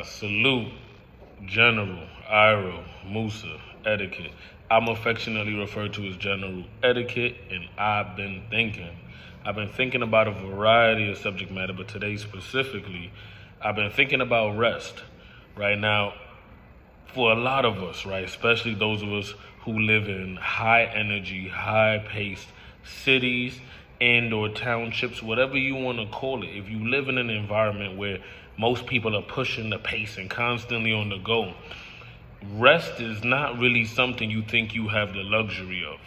Salute, General, Iro, Musa, Etiquette. I'm affectionately referred to as General Etiquette, and I've been thinking. I've been thinking about a variety of subject matter, but today specifically, I've been thinking about rest. Right now, for a lot of us, right, especially those of us who live in high energy, high paced cities and or townships, whatever you want to call it, if you live in an environment where most people are pushing the pace and constantly on the go, rest is not really something you think you have the luxury of,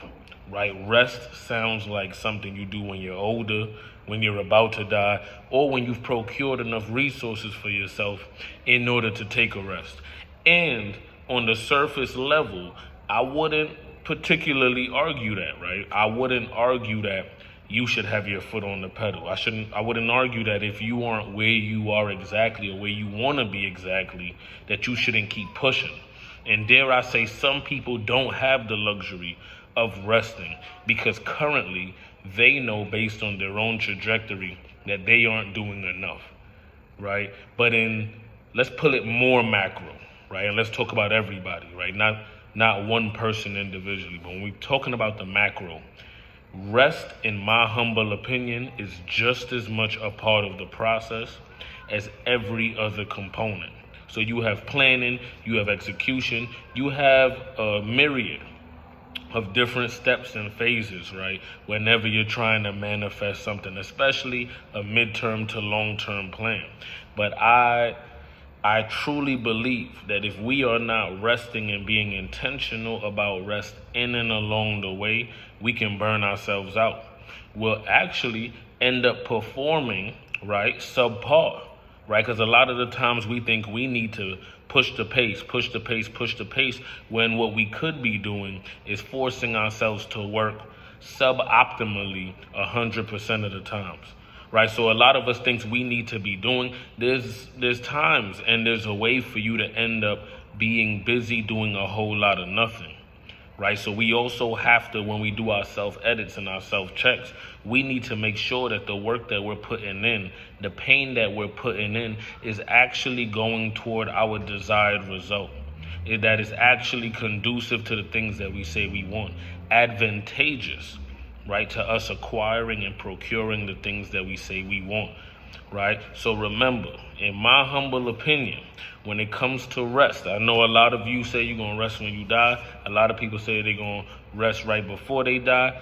right? Rest sounds like something you do when you're older, when you're about to die, or when you've procured enough resources for yourself in order to take a rest. And on the surface level, I wouldn't particularly argue that, right? I wouldn't argue that you should have your foot on the pedal. I wouldn't argue that if you aren't where you are exactly or where you want to be exactly, that you shouldn't keep pushing. And dare I say, some people don't have the luxury of resting because currently they know based on their own trajectory that they aren't doing enough, right? But let's pull it more macro, right? And let's talk about everybody, right? Not one person individually, but when we're talking about the macro, rest, in my humble opinion, is just as much a part of the process as every other component. So you have planning, you have execution, you have a myriad of different steps and phases, right? Whenever you're trying to manifest something, especially a midterm to long-term plan. But I truly believe that if we are not resting and being intentional about rest in and along the way, we can burn ourselves out. We'll actually end up performing, right, subpar, right? Because a lot of the times we think we need to push the pace, when what we could be doing is forcing ourselves to work suboptimally 100% of the times. Right, so a lot of us thinks we need to be doing. There's times and there's a way for you to end up being busy doing a whole lot of nothing. Right, so we also have to, when we do our self edits and our self checks, we need to make sure that the work that we're putting in, the pain that we're putting in, is actually going toward our desired result. That is actually conducive to the things that we say we want, advantageous, right, to us acquiring and procuring the things that we say we want, right? So remember, in my humble opinion, when it comes to rest, I know a lot of you say you're going to rest when you die. A lot of people say they're going to rest right before they die.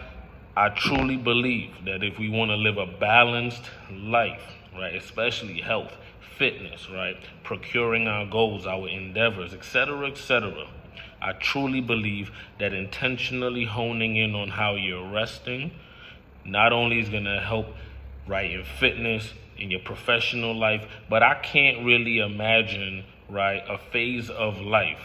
I truly believe that if we want to live a balanced life, right, especially health, fitness, right, procuring our goals, our endeavors, etc., I truly believe that intentionally honing in on how you're resting not only is going to help, right, in fitness, in your professional life, but I can't really imagine, right, a phase of life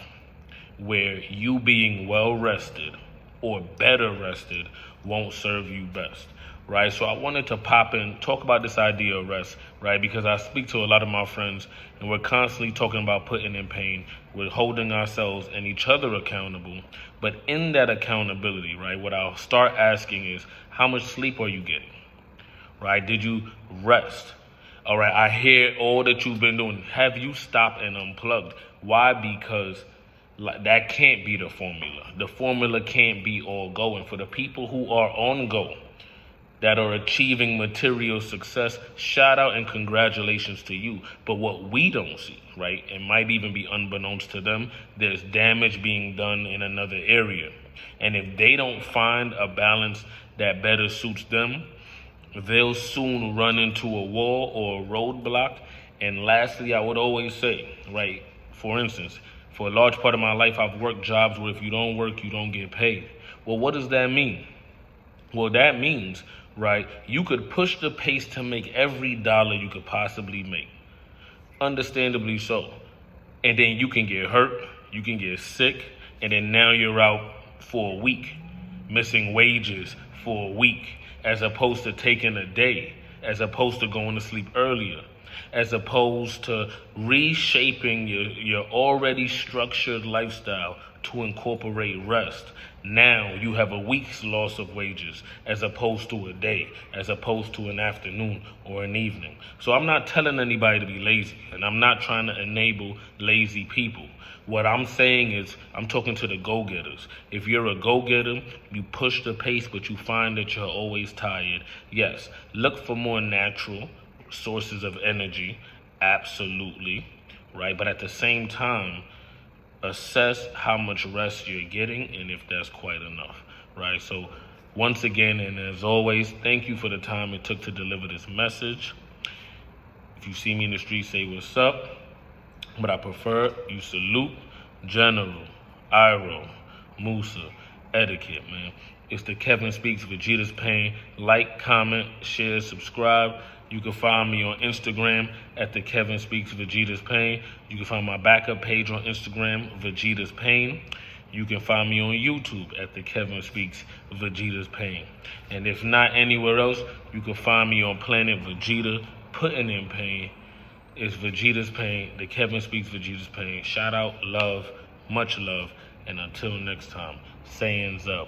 where you being well rested or better rested won't serve you best. Right, so I wanted to pop in, talk about this idea of rest, right? Because I speak to a lot of my friends, and we're constantly talking about putting in pain. We're holding ourselves and each other accountable. But in that accountability, right, what I'll start asking is, how much sleep are you getting? Right? Did you rest? All right, I hear all that you've been doing. Have you stopped and unplugged? Why? Because that can't be the formula. The formula can't be all go. And for the people who are on go, that are achieving material success, shout out and congratulations to you. But what we don't see, right, it might even be unbeknownst to them, there's damage being done in another area. And if they don't find a balance that better suits them, they'll soon run into a wall or a roadblock. And lastly, I would always say, right, for instance, for a large part of my life, I've worked jobs where if you don't work, you don't get paid. Well, what does that mean? Well, that means, right, you could push the pace to make every dollar you could possibly make. Understandably so. And then you can get hurt, you can get sick, and then now you're out for a week, missing wages for a week, as opposed to taking a day, as opposed to going to sleep earlier, as opposed to reshaping your already structured lifestyle to incorporate rest. Now you have a week's loss of wages as opposed to a day, as opposed to an afternoon or an evening. So I'm not telling anybody to be lazy, and I'm not trying to enable lazy people. What I'm saying is, I'm talking to the go-getters. If you're a go-getter, you push the pace, but you find that you're always tired. Yes, look for more natural sources of energy, absolutely, right? But at the same time, assess how much rest you're getting and if that's quite enough, right? So once again, and as always, thank you for the time it took to deliver this message. If you see me in the street, say what's up. But I prefer you salute General, Iroh, Musa, Etiquette, man. It's the Kevin Speaks Vegeta's Pain. Like, comment, share, subscribe. You can find me on Instagram at the Kevin Speaks Vegeta's Pain. You can find my backup page on Instagram, Vegeta's Pain. You can find me on YouTube at the Kevin Speaks Vegeta's Pain. And if not anywhere else, you can find me on Planet Vegeta, putting in pain. It's Vegeta's Pain, the Kevin Speaks Vegeta's Pain. Shout out, love, much love, and until next time, sayings up.